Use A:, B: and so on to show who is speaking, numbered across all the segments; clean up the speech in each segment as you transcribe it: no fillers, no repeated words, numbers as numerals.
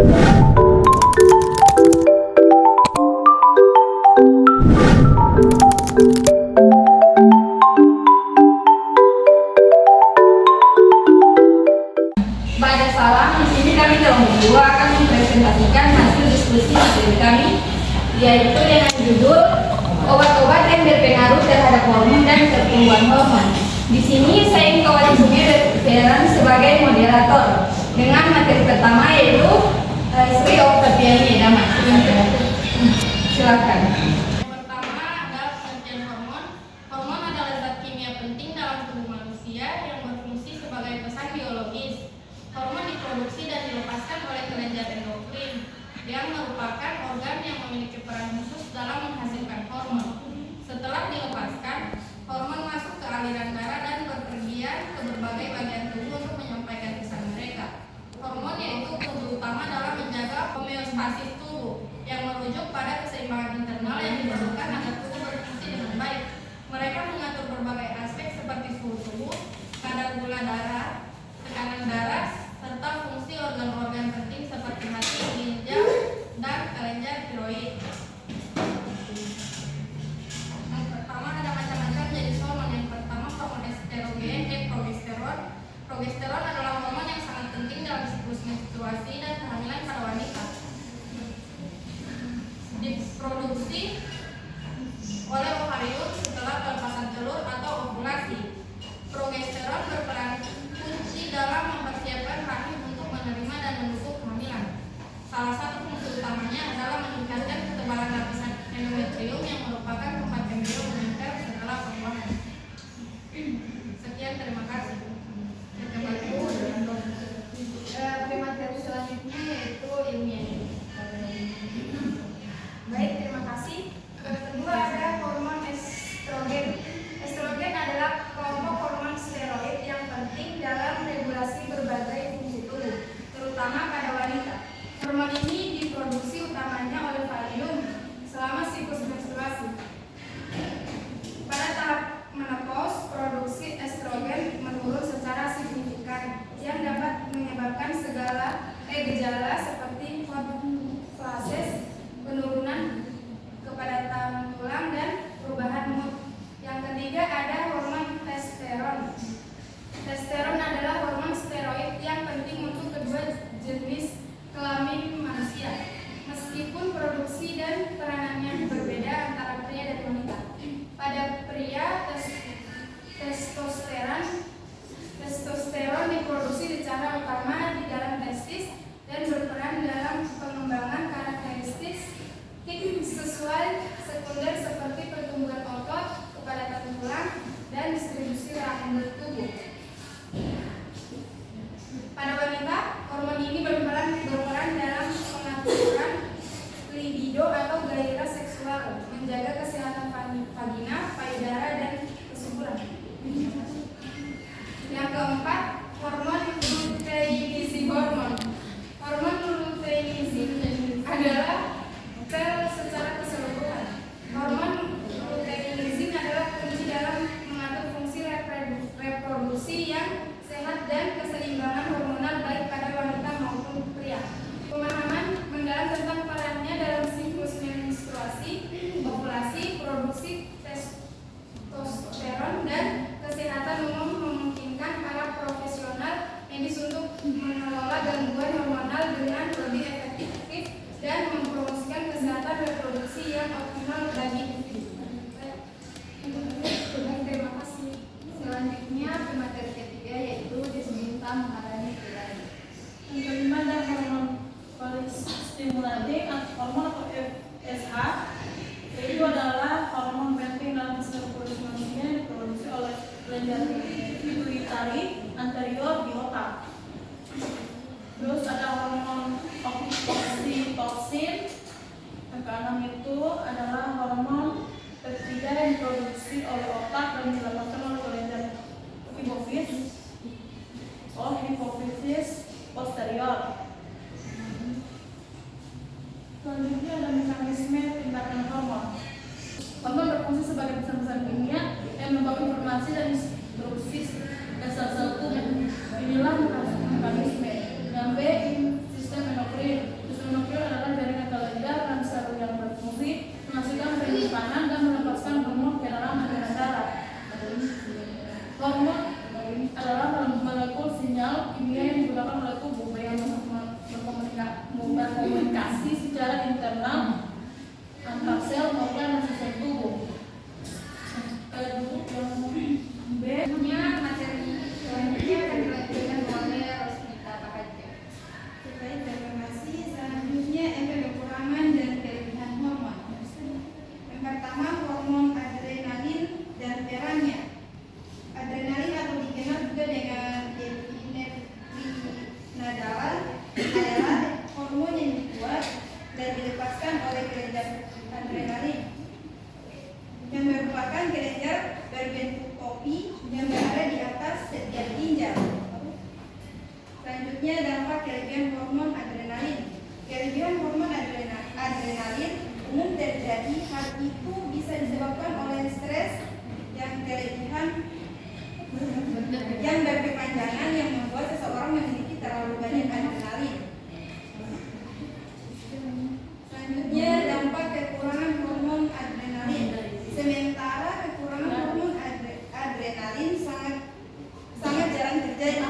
A: Pada salam, di sini kami dalam berdua akan mempresentasikan hasil diskusi materi kami, yaitu dengan judul obat-obat yang berpengaruh terhadap hormon dan pertumbuhan hormon. Di sini saya Ingkawati Sumiran sebagai moderator dengan materi pertama yaitu Sri Oktaviani Dama. Silakan. Yang pertama adalah pengertian hormon. Hormon adalah zat kimia penting dalam tubuh manusia yang berfungsi sebagai pesan biologis. Hormon diproduksi dan dilepaskan oleh kelenjar endokrin yang merupakan organ yang memiliki peran khusus dalam menghasilkan hormon. Setelah dilepaskan, hormon masuk ke aliran darah dan berpergian ke berbagai bagian tubuh untuk menyampaikan pesan mereka. Hormon yaitu kunci utama dalam menjaga homeostasis tubuh yang merujuk pada keseimbangan internal yang diperlukan agar tubuh berfungsi dengan baik. Mereka mengatur berbagai aspek seperti suhu tubuh, kadar gula darah, tekanan darah, serta fungsi organ-organ penting seperti hati, ginjal, dan kelenjar tiroid. Yang pertama ada macam-macam jenis hormon. Yang pertama hormon estrogen, progesteron. Progesteron adalah hormon yang sangat penting dalam siklus menstruasi dan kehamilan pada wanita. Diproduksi oleh ovarium setelah pelepasan telur atau ovulasi. Progesteron berperan kunci dalam mempersiapkan rahim untuk menerima dan mendukung kehamilan. Salah satu fungsi utamanya adalah meningkatkan ketebalan lapisan endometrium yang merupakan tempat embrio menempel setelah pembuahan. Sekian, terima kasih.
B: Materi selanjutnya yaitu ilmiah. Baik, terima kasih. Kedua ada hormon estrogen. Estrogen adalah kelompok hormon steroid yang penting dalam regulasi berbagai fungsi tubuh, terutama pada wanita. Hormon ini diproduksi utamanya oleh ovarium selama siklus menstruasi. Pada tahap menopause, produksi estrogen menurun secara signifikan yang dapat menyebabkan gejala seperti hot flashes, penurunan kepadatan tulang, dan perubahan mood. Yang ketiga ada hormon testosteron. Testosteron adalah hormon steroid yang penting untuk kedua jenis kelamin manusia. Meskipun produksi dan peranannya berbeda antara pria dan wanita. Pada pria, testosteron diproduksi secara utama di dalam testis dan berperan dalam pengembangan karakteristik sesuai sekunder seperti pertumbuhan otot, kepadatan tulang, dan distribusi rahim tubuh. Pada wanita, hormon ini berperan dalam pengaturan libido atau gairah seksual, menjaga kesehatan vagina, payudara, dan kesuburan. Yang keempat, hormon luteinizing hormon. Hormon luteinizing adalah sel secara keseluruhan. Hormon luteinizing adalah kunci dalam mengatur fungsi reproduksi yang sehat dan keseimbangan hormonal baik pada wanita maupun pria. Pemahaman mendalam tentang perannya dalam siklus menstruasi, ovulasi, produksi testosteron, dan kesehatan umum memungkinkan para profesional medis untuk mengelola gangguan hormonal dengan lebih efektif dan mempromosikan kesehatan reproduksi yang optimal bagi individu. Terima kasih. Selanjutnya materi ketiga yaitu disinta mengalami kelahiran.
C: Yang kelima ada hormon stimulating hormon atau FSH. Itu adalah hormon penting dalam proses reproduksi manusia yang diproduksi oleh kelenjar pituitari anterior di otak. Terus ada hormon oksitosin. Yang keenam itu adalah hormon peptida yang diproduksi oleh otak dan dilepaskan oleh kelenjar hipofisis posterior. Selanjutnya ada mekanisme tindakan hormon. Hormon berfungsi sebagai pesan-pesan kimia yang membawa informasi dan instruksi ke sel-sel tubuh. Inilah mekanisme. Yang B, sistem endokrin.
B: itu bisa disebabkan oleh stres yang berlebihan yang berkepanjangan yang membuat seseorang memiliki terlalu banyak adrenalin. Selanjutnya, dampak kekurangan hormon adrenalin. Sementara kekurangan hormon adrenalin sangat jarang terjadi,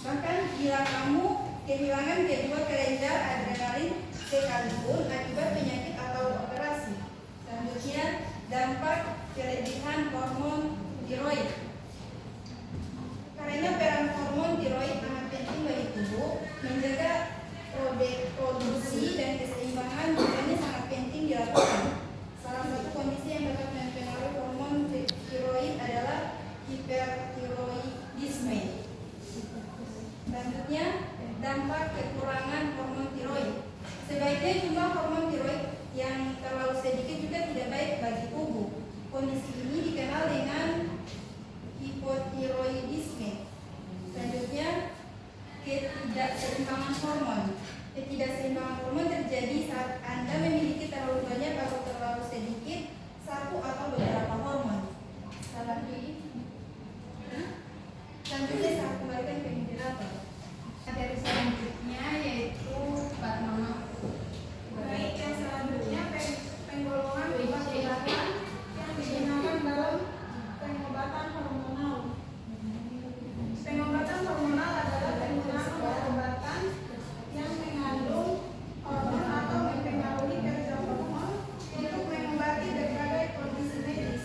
B: bahkan bila kamu kehilangan kedua kelenjar adrenalin sekalipun akibat penyakit atau operasi. Selanjutnya, dampak kelebihan hormon tiroid. Karena peran hormon tiroid sangat penting bagi tubuh, menjaga produksi dan keseimbangan makanya sangat penting dilakukan. Salah satu kondisi yang dapat mempengaruhi hormon tiroid adalah hipertiroidisme. Selanjutnya, dampak kekurangan hormon tiroid. Sebaiknya jumlah hormon tiroid yang terlalu sedikit juga tidak baik bagi tubuh. Kondisi ini dikenal dengan hipotiroidisme. Selanjutnya, ketidakseimbangan hormon. Ketidakseimbangan hormon terjadi saat Anda memiliki terlalu banyak atau terlalu sedikit satu atau beberapa hormon. Selanjutnya saya kembalikan ke moderator.
A: Materi selanjutnya yaitu Pak Mama.
B: Baik, yang selanjutnya penggolongan obat-obatan yang digunakan dalam pengobatan hormonal. Pengobatan hormonal adalah penggunaan obat-obatan yang mengandung hormon atau mempengaruhi kerja hormon untuk mengobati berbagai kondisi medis.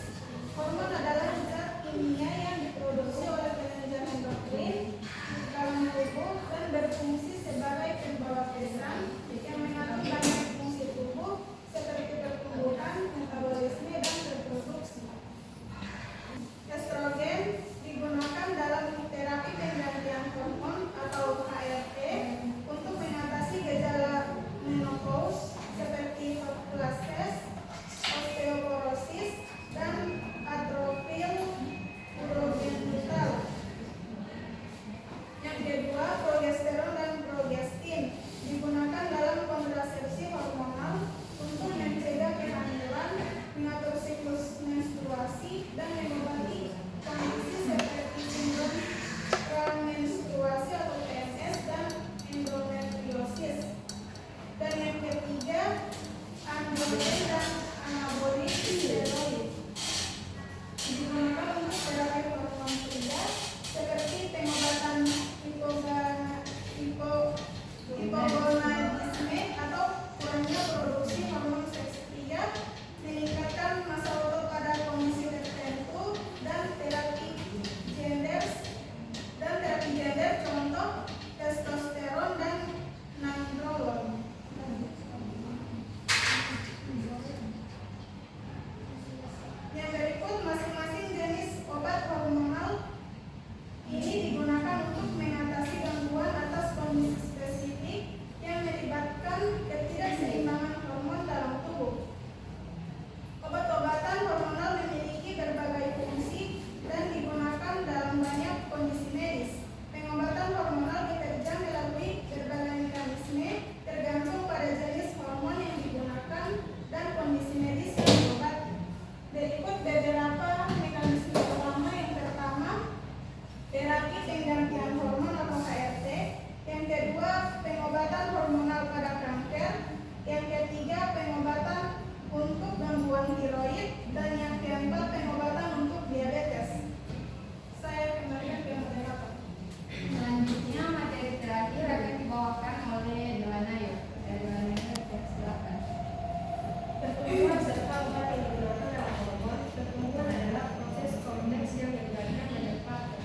B: Hormon adalah zat kimia yang diproduksi oleh kelenjar endokrin di dalam tubuh dan berfungsi sebagai pembawa pesan yang mengatur banyak fungsi tubuh seperti pertumbuhan, metabolisme, dan reproduksi. Estrogen digunakan dalam terapi penggantian hormon atau HRT untuk mengatasi gejala menopause seperti flases, osteoporosis, dan atrofil urogenital. Yang kedua, progesteron dan progestin digunakan dalam kontrasepsi hormonal untuk mencegah kehamilan, mengatur siklus menstruasi, dan mengobati kondisi seperti sindrom pramenstruasi atau PMS dan endometriosis. Dan yang ketiga, androgen dan anabolik steroid digunakan untuk terapi hormon pria seperti pengobatan hipogonadisme atau kurangnya produksi hormon seks pria, meningkatkan masa otot pada kondisi tertentu, dan terapi gender contoh testosteron dan nandrolon. Yang berikut, masing-masing jenis obat hormonal ini digunakan untuk mengatasi gangguan atas kondisi spesifik yang melibatkan ketidakseimbangan hormon dalam tubuh. Obat-obatan hormonal memiliki berbagai fungsi dan digunakan dalam banyak kondisi medis. Pengobatan hormonal bekerja melalui berbagai mekanisme tergantung pada jenis hormon yang digunakan dan kondisi medis yang diobati. Berikut beberapa mekanisme utama. Yang pertama, terapi penggantian hormon atau HRT. Yang kedua, pengobatan hormonal pada kanker. Yang ketiga, pengobatan untuk gangguan tiroid. Dan yang keempat, pengobatan untuk diabetes. Saya kembalikan ke moderator.
A: Selanjutnya materi terakhir akan dibawakan oleh Delanayo. Silakan.
D: Pertumbuhan serta obat yang digunakan dalam hormon. Pertumbuhan adalah proses kompleks yang melibatkan banyak faktor,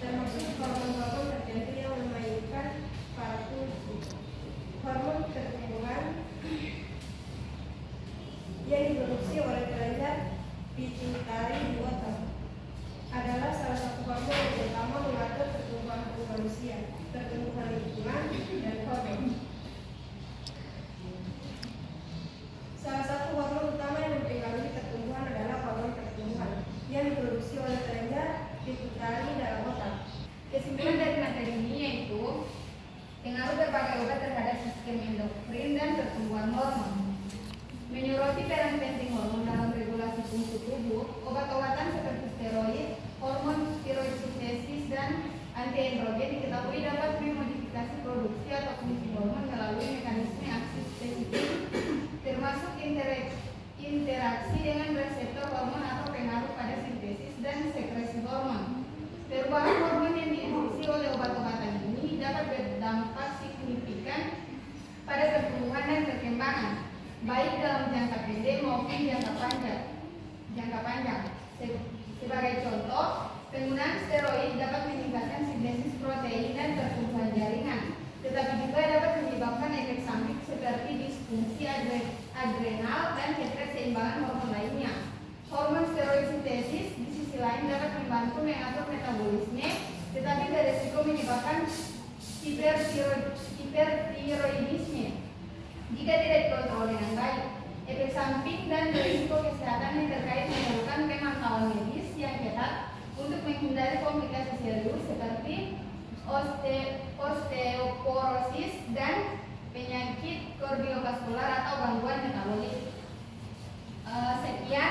D: termasuk hormon-hormon tertentu yang memainkan para fungsi. Hormon pertumbuhan yang diproduksi oleh kelenjar pituitari di otak adalah salah satu hormon yang utama mengatur pertumbuhan tubuh manusia, pertumbuhan lingkungan, dan hormon. Salah satu hormon utama yang mempengaruhi pertumbuhan adalah hormon pertumbuhan yang diproduksi oleh kelenjar pituitari dalam otak.
A: Kesimpulan dari materi ini yaitu pengaruh berbagai obat terhadap sistem endokrin dan pertumbuhan hormon.
B: Menyoroti peran penting hormon dalam regulasi fungsi tubuh, obat-obatan seperti steroid, hormon tiroid sintesis, dan antiandrogen diketahui dapat memodifikasi produksi atau fungsi hormon melalui mekanisme aksi spesifik, termasuk interaksi dengan reseptor hormon atau pengaruh pada sintesis dan sekresi hormon. Perubahan hormon yang diinduksi oleh obat-obatan ini dapat berdampak signifikan pada pertumbuhan dan perkembangan, baik dalam jangka pendek maupun jangka panjang. Sebagai contoh, penggunaan steroid dapat meningkatkan sintesis protein dan pertumbuhan jaringan, tetapi juga dapat menyebabkan efek samping seperti disfungsi adrenal dan ketidakseimbangan hormon lainnya. Hormon steroid sintesis di sisi lain dapat membantu mengatur metabolisme, tetapi beresiko menyebabkan hipertiroidisme jika tidak dikontrol dengan baik. Efek samping dan risiko kesehatan yang terkait memerlukan pemantauan medis yang ketat untuk menghindari komplikasi serius seperti osteoporosis dan penyakit kardiovaskular atau gangguan metabolik. Sekian